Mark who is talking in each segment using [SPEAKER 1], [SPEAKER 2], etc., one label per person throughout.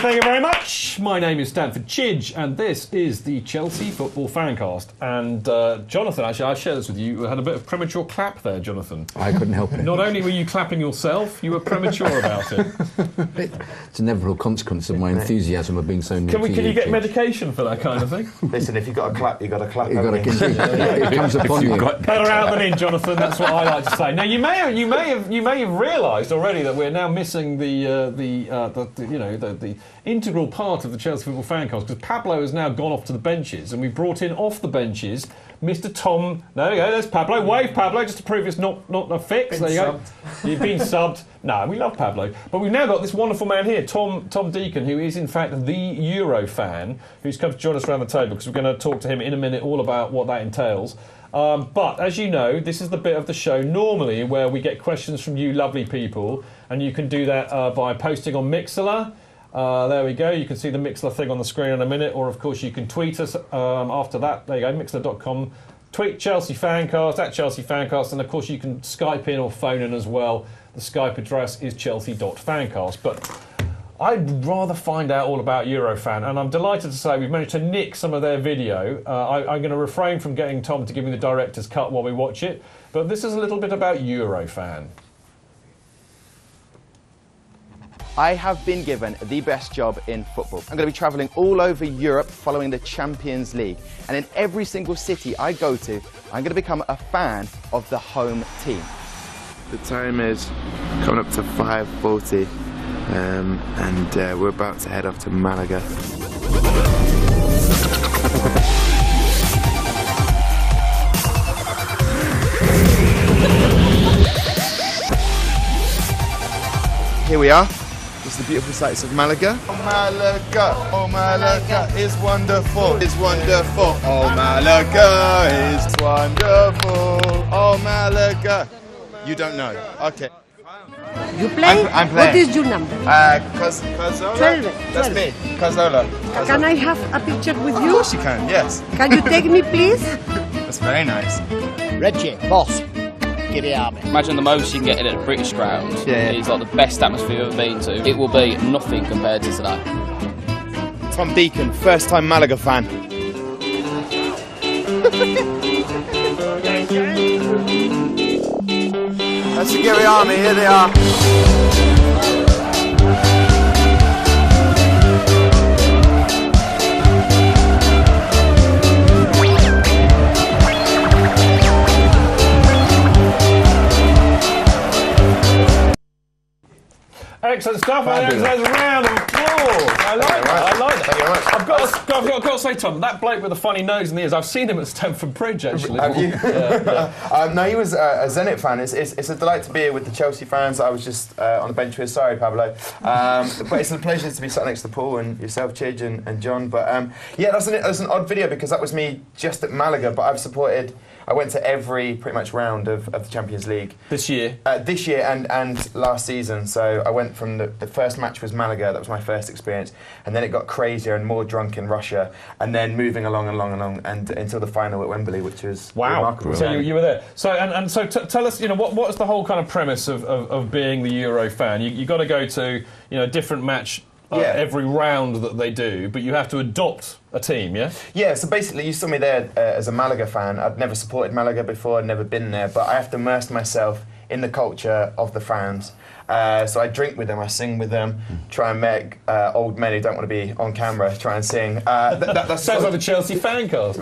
[SPEAKER 1] thank you very much. My name is Stanford Chidge, and this is the Chelsea Football Fancast. And Jonathan, actually, I share this with you. You had a bit of premature clap there, Jonathan.
[SPEAKER 2] I couldn't help it.
[SPEAKER 1] Not only were you clapping yourself, you were premature about it.
[SPEAKER 2] It's a inevitable consequence of my enthusiasm of being so near
[SPEAKER 1] Can you get medication for that kind of thing?
[SPEAKER 3] Listen, if you've got to clap, you've got to clap.
[SPEAKER 2] It comes upon you.
[SPEAKER 1] Better out than in, Jonathan. That's what I like to say. Now, you may have realised already that we're now missing the integral part of the Chelsea Football Fancast, because Pablo has now gone off to the benches, and we brought in off the benches Mr. Tom. There you go. There's Pablo. Wave, Pablo, just to prove it's not a fix. There you go. You've been subbed. No, we love Pablo, but we've now got this wonderful man here, Tom Deacon, who is in fact the Eurofan, who's come to join us around the table, because we're going to talk to him in a minute all about what that entails. But as you know, this is the bit of the show normally where we get questions from you lovely people, and you can do that by posting on Mixlr. There we go. You can see the Mixlr thing on the screen in a minute, or of course you can tweet us after that. There you go, mixlr.com. Tweet Chelsea FanCast, at Chelsea FanCast, and of course you can Skype in or phone in as well. The Skype address is chelsea.fancast. But I'd rather find out all about Eurofan, and I'm delighted to say we've managed to nick some of their video. I'm going to refrain from getting Tom to give me the director's cut while we watch it, but this is a little bit about Eurofan.
[SPEAKER 4] I have been given the best job in football. I'm going to be travelling all over Europe following the Champions League. And in every single city I go to, I'm going to become a fan of the home team.
[SPEAKER 5] The time is coming up to 5:40 and we're about to head off to Malaga.
[SPEAKER 4] Here we are. It's the beautiful sights of Malaga.
[SPEAKER 5] Oh Malaga is wonderful, it's wonderful. Oh Malaga is wonderful. Oh Malaga. You don't know? Okay.
[SPEAKER 6] You play?
[SPEAKER 5] I'm playing.
[SPEAKER 6] What is your number?
[SPEAKER 5] Casola?
[SPEAKER 6] 12.
[SPEAKER 5] That's me, Casola.
[SPEAKER 6] Can I have a picture with
[SPEAKER 5] Of
[SPEAKER 6] you?
[SPEAKER 5] course you can, yes.
[SPEAKER 6] Can you take me, please?
[SPEAKER 5] That's very nice.
[SPEAKER 7] Reggie, boss, get it out.
[SPEAKER 8] Imagine the most you can get in at a British ground.
[SPEAKER 5] Yeah.
[SPEAKER 8] It's like the best atmosphere you've ever been to. It will be nothing compared to today.
[SPEAKER 4] Tom Deacon, first time Malaga fan.
[SPEAKER 5] That's the Gary Army, here they are.
[SPEAKER 1] Excellent stuff. There's a round of applause. I like that. I like that.
[SPEAKER 3] Thank you very much.
[SPEAKER 1] I've got to say, Tom, that bloke with the funny nose and the ears, I've seen him at Stamford Bridge, actually.
[SPEAKER 3] Have you?
[SPEAKER 1] Yeah.
[SPEAKER 3] No, he was a Zenit fan. It's a delight to be here with the Chelsea fans. I was just on the bench with. Sorry, Pablo. But it's a pleasure to be sat next to Paul and yourself, Chidge, and John. But yeah, that was an odd video because that was me just at Malaga, but I went to every pretty much round of the Champions League.
[SPEAKER 1] This year?
[SPEAKER 3] This year and last season. So I went from the first match was Malaga, that was my first experience, and then it got crazier and more drunk in Russia, and then moving along and until the final at Wembley, which was remarkable.
[SPEAKER 1] So you were there. So so tell us, what is the whole kind of premise of being the Euro fan? You got to go to a different match. Every round that they do, but you have to adopt a team, yeah?
[SPEAKER 3] Yeah, so basically you saw me there as a Malaga fan. I'd never supported Malaga before, I'd never been there, but I have to immerse myself in the culture of the fans. So I drink with them, I sing with them, try and make old men who don't want to be on camera try and sing. That
[SPEAKER 1] sounds like the Chelsea FanCast.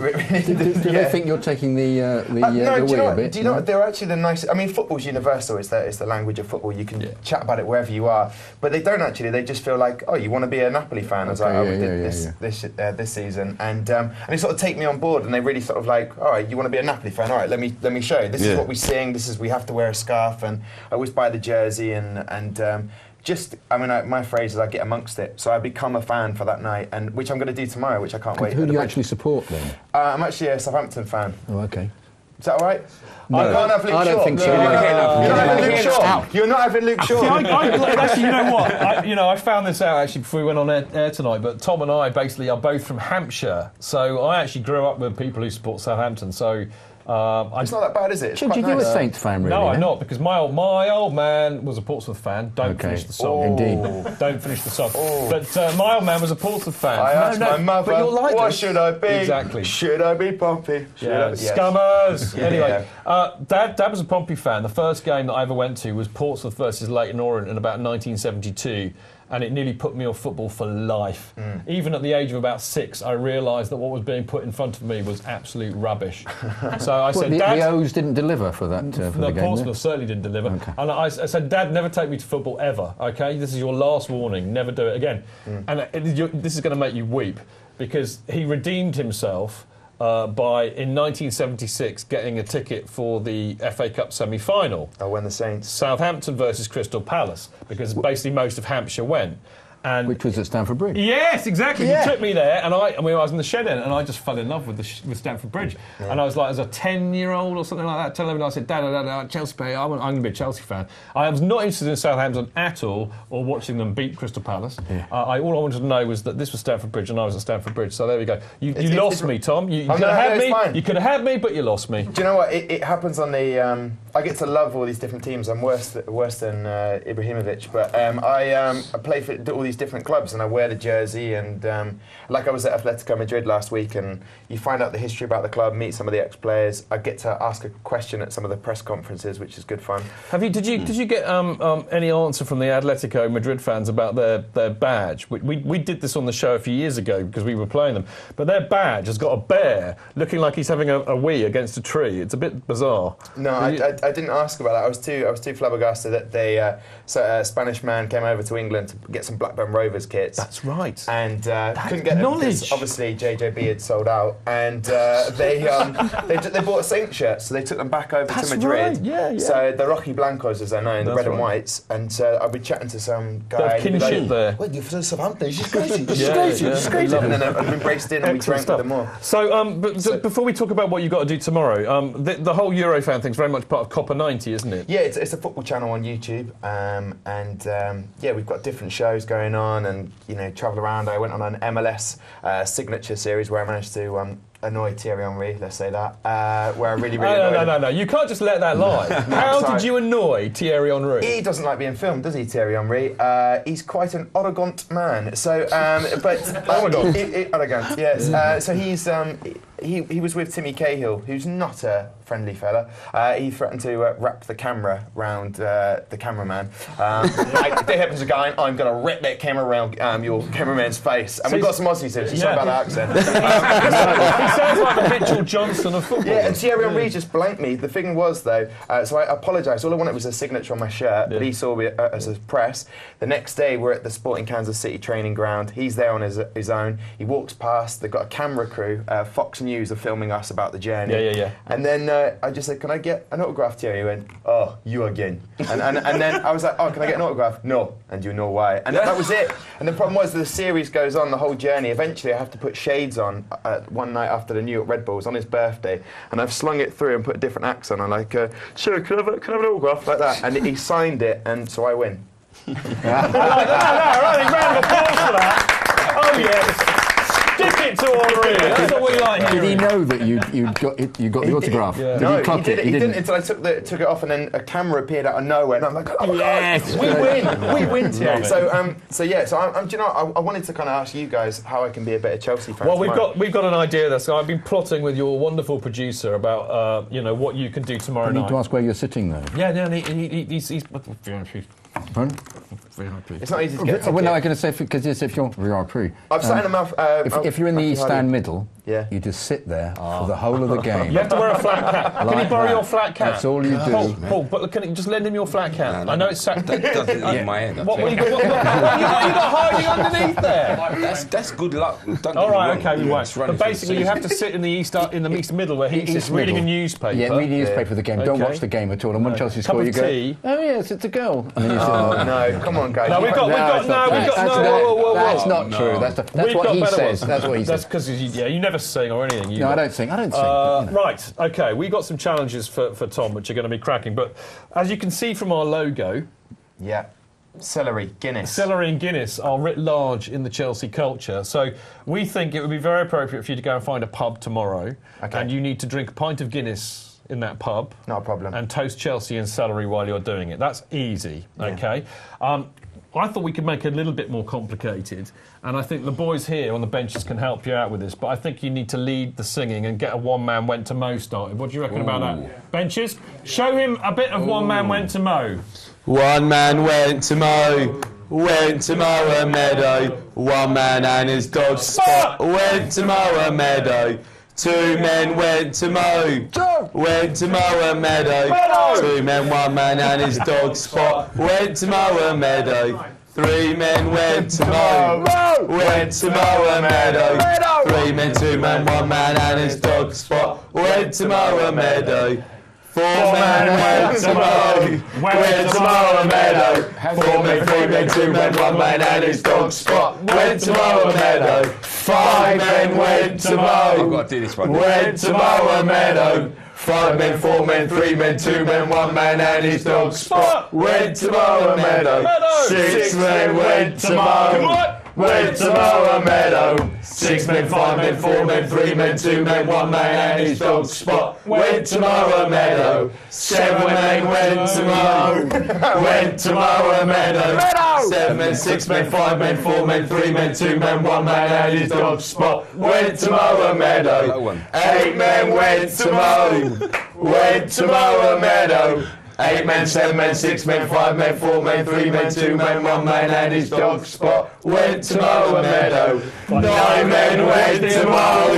[SPEAKER 2] Do they think you're taking the wheel a bit?
[SPEAKER 3] Do you know what? They're actually the nicest. I mean, football's universal. It's the language of football. You can chat about it wherever you are. But they don't actually. They just feel like, oh, you want to be a Napoli fan, as I did this season. And they sort of take me on board, and they really sort of like, all right, you want to be a Napoli fan? All right, let me show you. This is what we sing. We have to wear a scarf, and I always buy the jersey and my phrase is I get amongst it. So I become a fan for that night, and which I'm going to do tomorrow, which I can't wait.
[SPEAKER 2] Who do you actually support then?
[SPEAKER 3] I'm actually a Southampton fan.
[SPEAKER 2] Oh, okay.
[SPEAKER 3] Is that all right?
[SPEAKER 2] No,
[SPEAKER 3] I can't have Luke Shaw.
[SPEAKER 2] I don't think so.
[SPEAKER 3] You're not having Luke Shaw.
[SPEAKER 1] Actually, you know what? I found this out actually before we went on air tonight. But Tom and I basically are both from Hampshire, so I actually grew up with people who support Southampton. So
[SPEAKER 3] It's not that bad, is it? It's
[SPEAKER 2] Should you
[SPEAKER 3] quite
[SPEAKER 2] do a
[SPEAKER 3] nice.
[SPEAKER 2] Saints fan, really?
[SPEAKER 1] No, I'm
[SPEAKER 2] then?
[SPEAKER 1] not, because my old man was a Portsmouth fan. Don't finish the song.
[SPEAKER 2] Indeed.
[SPEAKER 1] Don't finish the song. But my old man was a Portsmouth fan.
[SPEAKER 3] I asked my mother,
[SPEAKER 1] but you're like
[SPEAKER 3] what
[SPEAKER 1] this.
[SPEAKER 3] should I be?
[SPEAKER 1] Exactly.
[SPEAKER 3] Should I be Pompey?
[SPEAKER 1] Scummers. Anyway,
[SPEAKER 3] Yeah.
[SPEAKER 1] Dad was a Pompey fan. The first game that I ever went to was Portsmouth versus Leyton Orient in about 1972. And it nearly put me off football for life. Even at the age of about 6, I realised that what was being put in front of me was absolute rubbish. So I said, Dad...
[SPEAKER 2] The O's didn't deliver for that for the game,
[SPEAKER 1] Portsmouth certainly didn't deliver.
[SPEAKER 2] Okay.
[SPEAKER 1] And I said, Dad, never take me to football ever, OK? This is your last warning. Never do it again. And this is going to make you weep, because he redeemed himself by, in 1976, getting a ticket for the FA Cup semi-final.
[SPEAKER 3] Oh, when the Saints.
[SPEAKER 1] Southampton versus Crystal Palace, because basically most of Hampshire went. And
[SPEAKER 2] which was at Stamford Bridge.
[SPEAKER 1] Yes, exactly. Yeah. He took me there, and I was in the shed end, and I just fell in love with Stamford Bridge. Yeah. And I was like, as a 10-year-old or something like that, telling him, I said, Dad, Chelsea, I'm going to be a Chelsea fan. I was not interested in Southampton at all, or watching them beat Crystal Palace. Yeah. All I wanted to know was that this was Stamford Bridge, and I was at Stamford Bridge. So there we go. You lost me, Tom. You could have had me. You could have had me, but you lost me.
[SPEAKER 3] Do you know what? It happens on the. I get to love all these different teams. I'm worse than Ibrahimovic, but I play for all these different clubs, and I wear the jersey. And like I was at Atletico Madrid last week, and you find out the history about the club, meet some of the ex-players. I get to ask a question at some of the press conferences, which is good fun.
[SPEAKER 1] Did you get any answer from the Atletico Madrid fans about their badge? We did this on the show a few years ago because we were playing them, but their badge has got a bear looking like he's having a wee against a tree. It's a bit bizarre.
[SPEAKER 3] No, I didn't ask about that. I was too flabbergasted that a Spanish man came over to England to get some Blackburn Rovers kits.
[SPEAKER 1] That's right.
[SPEAKER 3] And couldn't get them because obviously JJB had sold out, and they bought a Saints shirt, so they took them back over to Madrid.
[SPEAKER 1] Right. Yeah.
[SPEAKER 3] So the Rocky Blancos, as they're known, the red and whites, and so I'll be chatting to some guy.
[SPEAKER 1] Kinship there.
[SPEAKER 3] Well, you're from Southampton. She's crazy. She's crazy. And then I've embraced in, and we drank with them more.
[SPEAKER 1] So, before we talk about what you've got to do tomorrow, the whole Eurofan thing's very much part of Copper 90, isn't it?
[SPEAKER 3] Yeah, it's a football channel on YouTube, we've got different shows going on, and travel around. I went on an MLS signature series where I managed to annoy Thierry Henry, let's say that, where I really annoyed him.
[SPEAKER 1] No, you can't just let that lie. How did you annoy Thierry Henry?
[SPEAKER 3] He doesn't like being filmed, does he, Thierry Henry? He's quite an arrogant man. So, arrogant, yes. So he was with Timmy Cahill, who's not a friendly fella. He threatened to wrap the camera round the cameraman. If there happens again, I'm going to wrap that camera around your cameraman's face. And we've got some Aussies here, so sorry about that accent.
[SPEAKER 1] He sounds like the Mitchell Johnson of football.
[SPEAKER 3] Yeah, and Thierry Henry just blanked me. The thing was, though, so I apologised. All I wanted was a signature on my shirt, but he saw me as a press. The next day, we're at the Sporting Kansas City training ground. He's there on his own. He walks past. They've got a camera crew. Fox News are filming us about the journey.
[SPEAKER 1] Yeah.
[SPEAKER 3] And then I just said, can I get an autograph, Thierry? He went, oh, you again. And then I was like, oh, can I get an autograph? No. And you know why. And that was it. And the problem was the series goes on, the whole journey. Eventually, I have to put shades on one night after the New York Red Bulls on his birthday, and I've slung it through and put different acts on. I'm like, sure, can I have an autograph like that? And he signed it, and so I win.
[SPEAKER 1] I like that. Round of applause for that. Oh yes. Stick it to Henry. That's what we like hearing.
[SPEAKER 2] Did he know that you got the autograph?
[SPEAKER 3] Yeah. No, he didn't until I took it off, and then a camera appeared out of nowhere, and I'm like, oh yes, we win, Thierry. I wanted to kind of ask you guys how I can be a better Chelsea fan.
[SPEAKER 1] Well, we've got an idea there. So I've been plotting with your wonderful producer about what you can do tomorrow night.
[SPEAKER 2] I need to ask where you're sitting though.
[SPEAKER 1] Yeah, he's
[SPEAKER 2] Pardon?
[SPEAKER 3] It's not easy to get.
[SPEAKER 2] Well, no, I'm going to say because if you're VIP.
[SPEAKER 3] I've sat in a mouth.
[SPEAKER 2] If you're in the East Stand middle, you just sit there for the whole of the game.
[SPEAKER 1] You have to wear a flat cap. Can he borrow your flat cap?
[SPEAKER 2] That's all you do.
[SPEAKER 1] Paul, but can you just lend him your flat cap?
[SPEAKER 9] No.
[SPEAKER 1] I know it's Saturday.
[SPEAKER 9] That doesn't in my head.
[SPEAKER 1] What you got hiding underneath there?
[SPEAKER 9] That's good luck.
[SPEAKER 1] All right, okay, we won't. But basically, you have to sit in the East middle where he sits reading a newspaper.
[SPEAKER 2] Yeah, reading a newspaper for the game. Don't watch the game at all. And when Chelsea score, you go, oh yes, it's a goal.
[SPEAKER 3] Oh no, come on, guys.
[SPEAKER 1] No,
[SPEAKER 2] That's not true. That's what he says. That's what he says.
[SPEAKER 1] That's because you never sing or anything.
[SPEAKER 2] No, I don't sing.
[SPEAKER 1] Right, okay, we've got some challenges for Tom, which are going to be cracking. But as you can see from our logo,
[SPEAKER 3] Celery, Guinness.
[SPEAKER 1] Celery and Guinness are writ large in the Chelsea culture. So we think it would be very appropriate for you to go and find a pub tomorrow. Okay. And you need to drink a pint of Guinness in that pub.
[SPEAKER 3] Not a problem.
[SPEAKER 1] And toast Chelsea and celery while you're doing it. That's easy, okay? I thought we could make it a little bit more complicated, and I think the boys here on the benches can help you out with this, but I think you need to lead the singing and get a One Man Went to Mow started. What do you reckon about that? Benches, show him a bit of One Man Went to Mow.
[SPEAKER 5] One man went to mow a meadow. One man and his dog Spot went to mow a meadow. Two men went to mow a meadow. Two men, one man and his dog Spot went to mow a meadow. Three men went to mow a meadow. Three men, two men, one man and his dog Spot went to mow a meadow. Four men went to mow a meadow. Four men, three men, two men, one man and his dog Spot went to mow a meadow. Five men went to mow a meadow. Five men, four men, three men, two men, one man and his dog Spot went to mow a meadow. Six men went to mow a meadow. Six men, five men, four men, three men, two men, one man and his dog Spot went to mow a meadow. Seven men went to mow a meadow. Seven men, six men, five men, four men, three men, two men, one man and his dog Spot went to mow a meadow. Eight men went to mow a meadow. Eight men, seven men, six men, five men, four men, three men, two men, one man and his dog Spot went to mow a meadow. Nine men went to mow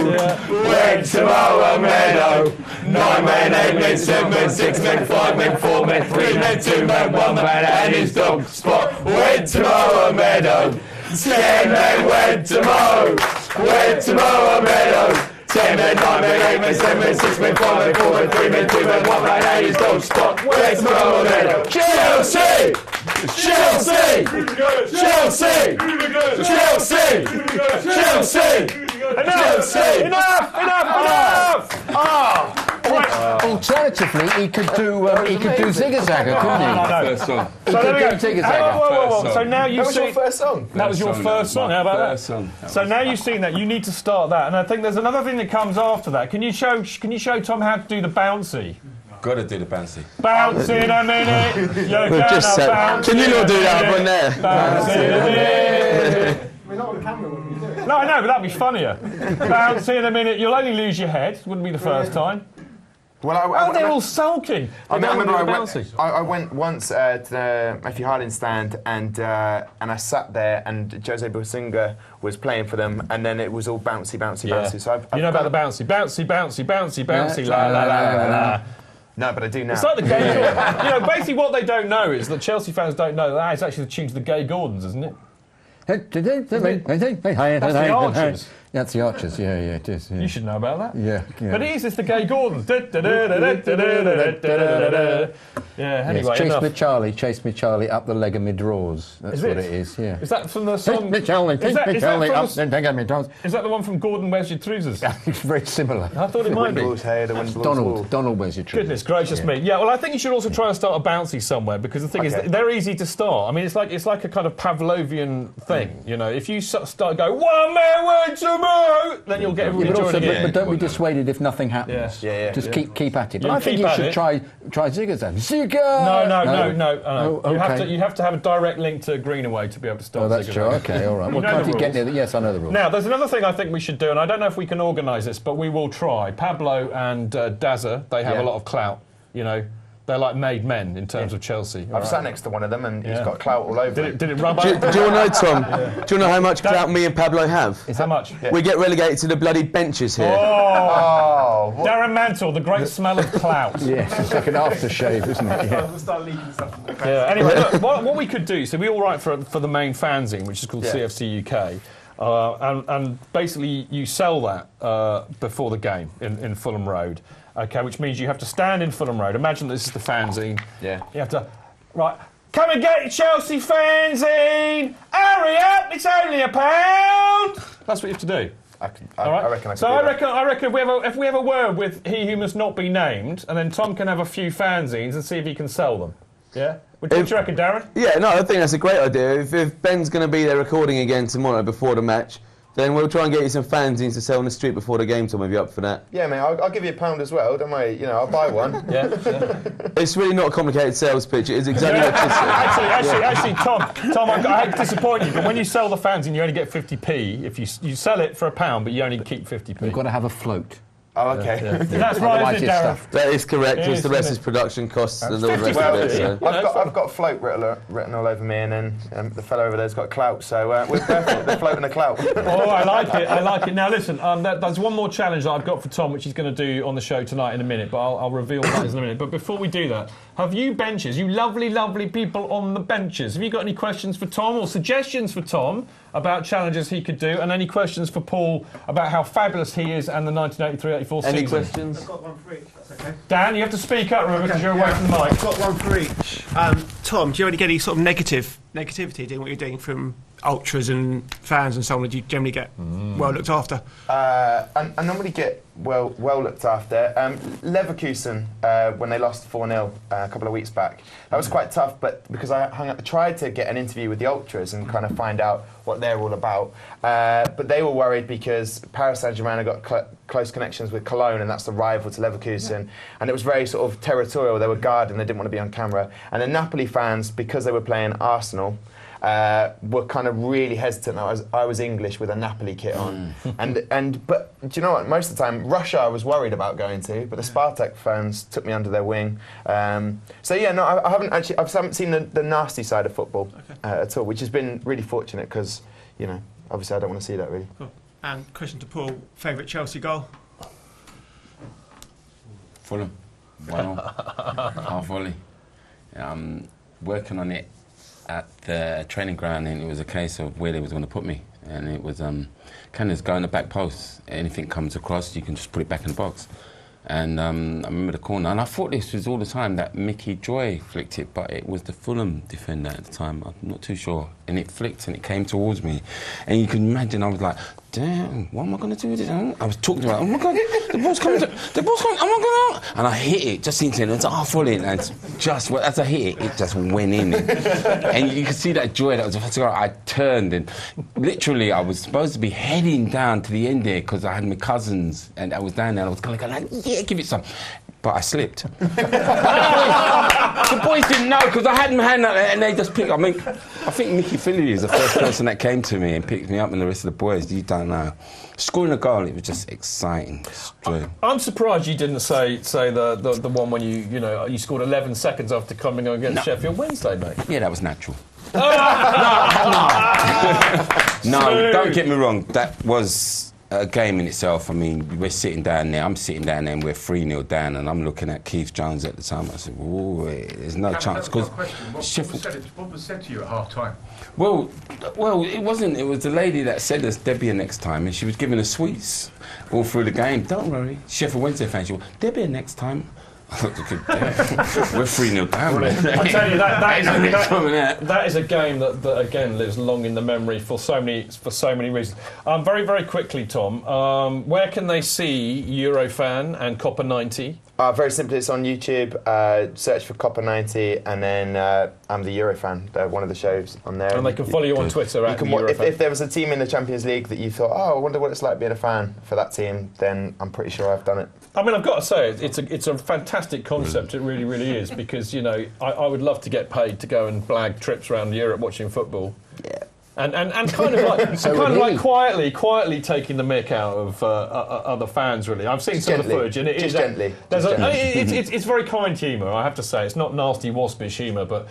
[SPEAKER 5] a meadow. Nine men, eight men, seven men, six men, five men, four men, three men, two men, one man and his dog Spot went to mow a meadow. 10 men went to mow a meadow. 10 men, 9 men, 8 men, 7 men, 6 men, 5 men, 4 men, 3 men, 2 men, 1 man and his dog Spot went to mow a meadow. Chelsea! Chelsea! Chelsea! Chelsea! Chelsea! Enough!
[SPEAKER 2] Alternatively, he could do Zigga-Zagga, couldn't he?
[SPEAKER 1] First song. So there we go.
[SPEAKER 2] Zigga-Zagga.
[SPEAKER 1] So now you've seen...
[SPEAKER 3] That was your first song?
[SPEAKER 1] That was your first song. How about that? So now you've seen that, you need to start that. And I think there's another thing that comes after that. Can you show Tom how to do the bouncy?
[SPEAKER 9] Got to do the bouncy.
[SPEAKER 1] Bounce in a minute. You're gonna bounce.
[SPEAKER 5] Can you not do that one there?
[SPEAKER 1] Bounce in a minute. We're not on camera when we do it. No, I know, but that'd be funnier. Bounce in a minute. You'll only lose your head. Wouldn't be the first time. Well, they're all sulking.
[SPEAKER 3] I went once to the Matthew Harding stand and I sat there and Jose Bosinga was playing for them and then it was all bouncy. So I've
[SPEAKER 1] you know about the bouncy, la la la la la.
[SPEAKER 3] No, but I do now.
[SPEAKER 1] It's like the Gay Gordons. You know, basically what they don't know is that Chelsea fans don't know that is actually the tune to the Gay Gordons, isn't it? That's the Archers.
[SPEAKER 2] That's the Archers, yeah, it is. Yeah.
[SPEAKER 1] You should know about that.
[SPEAKER 2] Yeah.
[SPEAKER 1] But it is, it's the Gay Gordons. Yeah, anyway,
[SPEAKER 2] Chase me Charlie up the leg of me drawers. That's what it is, yeah.
[SPEAKER 1] Is that from the song?
[SPEAKER 2] Chase me Charlie up the leg of me drawers.
[SPEAKER 1] Is that the one from Gordon Wears Your Trousers?
[SPEAKER 2] It's very similar.
[SPEAKER 1] I thought it might be.
[SPEAKER 2] Donald Wears Your Trousers.
[SPEAKER 1] Goodness gracious me. Yeah, well, I think you should also try and start a bouncy somewhere because the thing is, they're easy to start. I mean, it's like a kind of Pavlovian thing, you know. If you start going, one man went to mow, then you'll get everybody joining in.
[SPEAKER 2] But don't be dissuaded if nothing happens. Just keep at it. But I think you should try Zigga-Zagga. Zigga!
[SPEAKER 1] No. You have to have a direct link to Greenaway to be able to start.
[SPEAKER 2] Oh, that's true. Okay, all right. Well, can't you get near the... Yes, I know the rules.
[SPEAKER 1] Now, there's another thing I think we should do, and I don't know if we can organise this, but we will try. Pablo and Dazza, they have a lot of clout, you know. They're like made men in terms of Chelsea.
[SPEAKER 3] I've sat next to one of them and he's got clout all over him.
[SPEAKER 1] Did it rub
[SPEAKER 5] Do you want to know, Tom? Do you want to know how much clout me and Pablo have?
[SPEAKER 1] How much?
[SPEAKER 5] We get relegated to the bloody benches here.
[SPEAKER 1] Darren Mantle, the great smell of clout.
[SPEAKER 2] Yes, it's like an aftershave, isn't it?
[SPEAKER 1] We'll start leaking stuff. Anyway, look, what we could do, so we all write for the main fanzine, which is called CFC UK, and basically you sell that before the game in Fulham Road. Okay, which means you have to stand in Fulham Road. Imagine this is the fanzine.
[SPEAKER 3] Yeah.
[SPEAKER 1] You have to, come and get your Chelsea fanzine! Hurry up, it's only £1! That's what you have to do.
[SPEAKER 3] I reckon I could
[SPEAKER 1] I reckon if we have a word with he who must not be named, and then Tom can have a few fanzines and see if he can sell them. Yeah? What do you reckon, Darren?
[SPEAKER 5] Yeah, no, I think that's a great idea. If Ben's going to be there recording again tomorrow before the match, then we'll try and get you some fanzines to sell on the street before the game, Tom, if you're up for that.
[SPEAKER 3] Yeah, mate, I'll give you £1 as well, don't worry. You know, I'll buy one.
[SPEAKER 1] Yeah.
[SPEAKER 5] It's really not a complicated sales pitch. It is exactly what you said.
[SPEAKER 1] Actually, Tom, I hate to disappoint you, but when you sell the fanzine, you only get 50p. If you sell it for £1, but you only keep 50p.
[SPEAKER 2] You've got to have a float.
[SPEAKER 3] Oh, okay.
[SPEAKER 1] Yeah. That's right, isn't it, Darren?
[SPEAKER 5] That is correct.
[SPEAKER 1] It is,
[SPEAKER 5] the rest is production costs and all the rest
[SPEAKER 3] Well,
[SPEAKER 5] of it. So.
[SPEAKER 3] I've got float written all over me, and then the fellow over there's got clout, so we're perfect. The float and the clout.
[SPEAKER 1] Oh, I like it. Now, listen, there's one more challenge that I've got for Tom, which he's going to do on the show tonight in a minute, but I'll reveal that in a minute. But before we do that, have you benches, you lovely, lovely people on the benches, have you got any questions for Tom or suggestions for Tom about challenges he could do, and any questions for Paul about how fabulous he is and the 1983-84 season?
[SPEAKER 5] Any questions?
[SPEAKER 9] I've got one for each, that's okay.
[SPEAKER 1] Dan, you have to speak up, remember, because you're away from the mic.
[SPEAKER 9] I've got one for each. Tom, do you ever get any sort of negativity doing what you're doing from ultras and fans and so on? Do you generally get well looked after?
[SPEAKER 3] I normally get well looked after. Leverkusen, when they lost 4-0 a couple of weeks back, that was quite tough, but because I tried to get an interview with the ultras and kind of find out what they're all about, but they were worried because Paris Saint-Germain have got close connections with Cologne, and that's the rival to Leverkusen, and it was very sort of territorial. They were guarded and they didn't want to be on camera, and the Napoli fans, because they were playing Arsenal, were kind of really hesitant. I was English with a Napoli kit on, but do you know what? Most of the time, Russia I was worried about going to, but the Spartak fans took me under their wing. So yeah, no, I haven't seen the nasty side of football at all, which has been really fortunate because, you know, obviously I don't want to see that really.
[SPEAKER 9] Cool. And question to Paul: favourite Chelsea goal?
[SPEAKER 10] Fulham. 1-0. Half volley. Working on it at the training ground, and it was a case of where they was going to put me, and it was kind of just go in the back post. Anything comes across, you can just put it back in the box. And I remember the corner, and I thought this was all the time that Mickey Joy flicked it, but it was the Fulham defender at the time. I'm not too sure. And it flicked, and it came towards me, and you can imagine I was like, damn, what am I going to do with this? I was talking about, oh my God, the ball's coming, oh my God. And I hit it just into it, and it's half volley, and just as I hit it, it just went in. And you could see that joy that was the first goal. I turned, and literally I was supposed to be heading down to the end there because I had my cousins, and I was down there, and I was kind of like, yeah, give it some. But I slipped. The boys didn't know because I had my hand out there and they just picked. I mean, I think Mickey Philly is the first person that came to me and picked me up, and the rest of the boys, you don't know. Scoring a goal, it was just exciting.
[SPEAKER 1] I'm surprised you didn't say the one when you scored 11 seconds after coming on against Sheffield Wednesday, mate.
[SPEAKER 10] Yeah, that was natural. No, don't get me wrong. That was a game in itself. I mean, we're sitting down there, I'm sitting down there, and we're 3-0 down, and I'm looking at Keith Jones at the time. I said, "Ooh, there's no chance." Because
[SPEAKER 11] what was said to you at half time?
[SPEAKER 10] Well, it wasn't. It was the lady that said us, "There'll be a next time," and she was giving us sweets all through the game. Don't worry, Sheffield Wednesday fans. She went, "There'll be a next time." We're 3-0 down.
[SPEAKER 1] I tell you, that is a game that again lives long in the memory for so many reasons. Very, very quickly, Tom, where can they see Eurofan and Copper 90?
[SPEAKER 3] Very simply, it's on YouTube. Search for Copper 90, and then I'm the Eurofan, one of the shows on there.
[SPEAKER 1] And they can follow you on Twitter at Eurofan.
[SPEAKER 3] If there was a team in the Champions League that you thought, oh, I wonder what it's like being a fan for that team, then I'm pretty sure I've done it.
[SPEAKER 1] I mean, I've got to say, it's a fantastic concept. It really, really is, because I would love to get paid to go and blag trips around Europe watching football.
[SPEAKER 3] Yeah.
[SPEAKER 1] And kind of like quietly taking the mick out of other fans. Really, I've seen some of the footage, and it is
[SPEAKER 3] gently.
[SPEAKER 1] It's very kind humour. I have to say, it's not nasty waspish humour, but.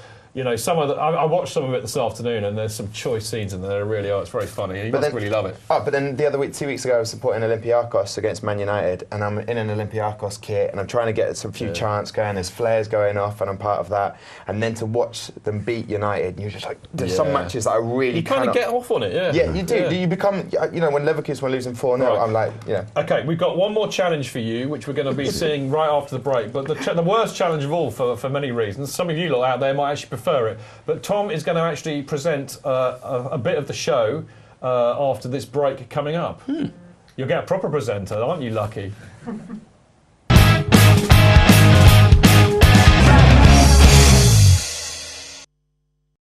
[SPEAKER 1] Some of I watched some of it this afternoon, and there's some choice scenes in there. Really are. It's very funny. You must really love it.
[SPEAKER 3] Oh, but then the other week, 2 weeks ago, I was supporting Olympiacos against Man United, and I'm in an Olympiacos kit, and I'm trying to get some few chants going. There's flares going off, and I'm part of that. And then to watch them beat United, and you're just like, there's some matches that I really
[SPEAKER 1] you kind of get off on it. Yeah.
[SPEAKER 3] Yeah, you do. Yeah. You become, when Leverkusen were losing 4-0, right. I'm like,
[SPEAKER 1] Okay, we've got one more challenge for you, which we're going to be seeing right after the break. But the worst challenge of all, for many reasons. Some of you lot out there might actually prefer it, but Tom is going to actually present a bit of the show after this break coming up. You'll get a proper presenter, aren't you, Lucky?